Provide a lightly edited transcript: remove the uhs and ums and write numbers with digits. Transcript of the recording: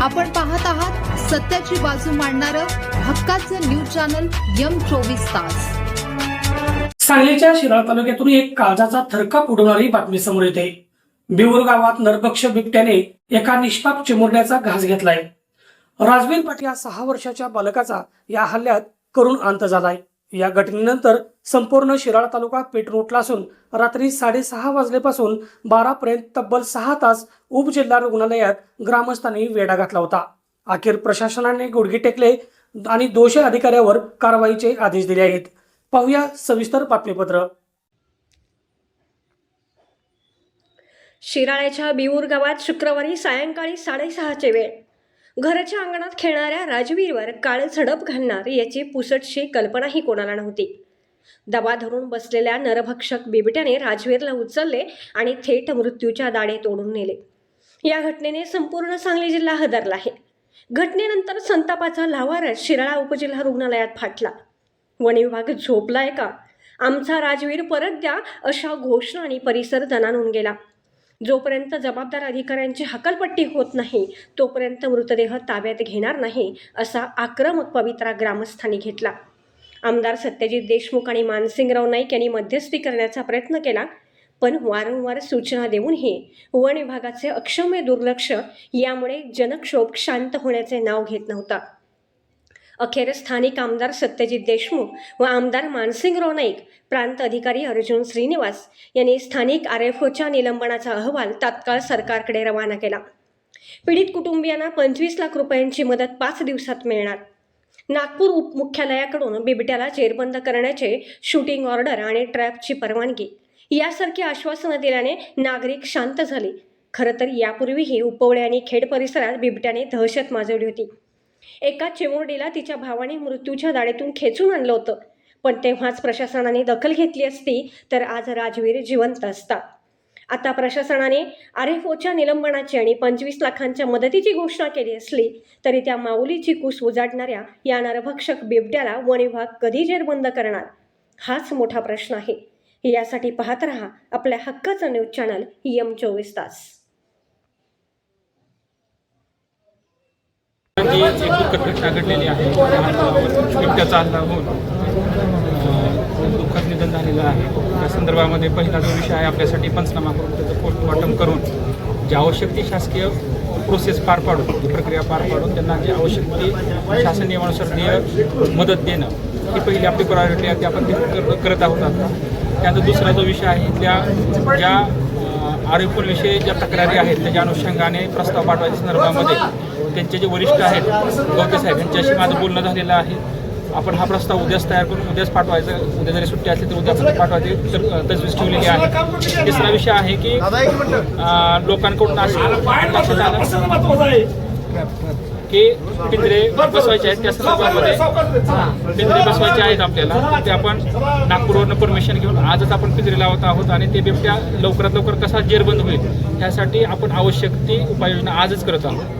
आपण पाहत आहात सत्याची बाजू मांडणारं हक्काचं न्यूज चॅनल M24 तास। सांगलीच्या शिराळा तालुक्यातून एक काळजाचा थरकाप उडवणारी बातमी समोर येते। बिऊर गावात नरभक्षक बिबट्याने एका निष्पाप चिमुरड्याचा घास घेतलाय। राजवीर पाटील या 6 वर्षाच्या बालकाचा या हल्ल्यात करुण अंत झालाय। या घटनेनंतर संपूर्ण शिराळा तालुका पेटून उठला असून रात्री 6:30 वाजल्यापासून 12 पर्यंत तब्बल 6 तास उपजिल्हा रुग्णालयात ग्रामस्थांनी वेढा घातला होता। अखेर प्रशासनाने गुडघे टेकले आणि दोषी अधिकाऱ्यावर कारवाईचे आदेश दिले आहेत। पाहूया सविस्तर बातमीपत्र। शिराळ्याच्या बिऊर गावात शुक्रवारी सायंकाळी 6:30ची वेळ घराच्या अंगणात खेळणाऱ्या राजवीरवर काळे झडप घालणार याची पुसटशी कल्पनाही कोणाला नव्हती। दबा धरून बसलेल्या नरभक्षक बिबट्याने राजवीरला उचलले आणि थेट मृत्यूच्या दाढे तोडून नेले। या घटनेने संपूर्ण सांगली जिल्हा हादरला आहे। घटनेनंतर संतापाचा लाव्हारच शिराळा उपजिल्हा रुग्णालयात फाटला। वन विभाग झोपलाय का, आमचा राजवीर परत द्या अशा घोषणा आणि परिसर दणाणून गेला। जोपर्यंत जबाबदार अधिकाऱ्यांची हकालपट्टी होत नाही तोपर्यंत मृतदेह ताब्यात घेणार नाही असा आक्रमक पवित्रा ग्रामस्थांनी घेतला। आमदार सत्यजित देशमुख आणि मानसिंगराव नाईक यांनी मध्यस्थी करण्याचा प्रयत्न केला, पण वारंवार सूचना देऊनही वन विभागाचे अक्षम्य दुर्लक्ष यामुळे जनक्षोभ शांत होण्याचे नाव घेत नव्हता। अखेर स्थानिक आमदार सत्यजित देशमुख व आमदार मानसिंगराव नाईक, प्रांत अधिकारी अर्जुन श्रीनिवास यांनी स्थानिक RFOच्या निलंबनाचा अहवाल तात्काळ सरकारकडे रवाना केला। पीडित कुटुंबियांना 25 लाख रुपयांची मदत 5 दिवसात मिळणार। नागपूर उपमुख्यालयाकडून बिबट्याला जेरबंद करण्याचे शूटिंग ऑर्डर आणि ट्रॅपची परवानगी यासारखी आश्वासनं दिल्याने नागरिक शांत झाले। खरं तर यापूर्वीही उपवळे आणि खेड परिसरात बिबट्याने दहशत माजवली होती। एका चिमुरडीला तिच्या भावाने मृत्यूच्या दाढेतून खेचून आणलं होतं, पण तेव्हाच प्रशासनाने दखल घेतली असती तर आज राजवीर जिवंत असता। आता प्रशासनाने RFOच्या निलंबनाची आणि 25 लाखांच्या मदतीची घोषणा केली असली तरी त्या माऊलीची कुस उजाडणाऱ्या या नरभक्षक बिबट्याला वन विभाग कधी जेरबंद करणार हाच मोठा प्रश्न आहे। यासाठी पाहत रहा आपल्या हक्काचं न्यूज चॅनल M24 तास। एक दुःखद घटना घडलेली आहे। बिबट्याचा हल्ला होऊन दुःखद निधन झालेलं आहे। त्या संदर्भामध्ये पहिला जो विषय आहे आपल्यासाठी पंचनामा करून त्याचं पोस्टमॉर्टम करून जी आवश्यक ती शासकीय प्रोसेस पार पाडून ती प्रक्रिया पार पाडून त्यांना जी आवश्यक ती शासन नियमानुसार मदत देणं ही पहिली आपली प्रायोरिटी आहे, ती आपण करत आहोत। आता त्यानंतर दुसरा जो विषय आहे इथल्या ज्या RFOविषयी ज्या तक्रारी आहेत त्याच्या अनुषंगाने प्रस्ताव पाठवायच्या संदर्भामध्ये त्यांचे जे वरिष्ठ आहेत गवते साहेब यांच्याशी माझं बोलणं झालेलं आहे। आपण हा प्रस्ताव उद्याच तयार करून उद्याच पाठवायचा, उद्या जरी सुट्टी असली तर उद्या पाठवायची तजवीज ठेवलेली आहे। तिसरा विषय आहे की लोकांकडून लक्षात आलं की पिंजरे बसवायचे आहेत, त्या संदर्भामध्ये पिंजरे बसवायचे आहेत आपल्याला, ते आपण नागपूरवरनं परमिशन घेऊन आजच आपण पिंजरे लावत आहोत आणि ते बिबट्या लवकरात लवकर कसा जेरबंद होईल यासाठी आपण आवश्यक ती उपाययोजना आजच करत आहोत।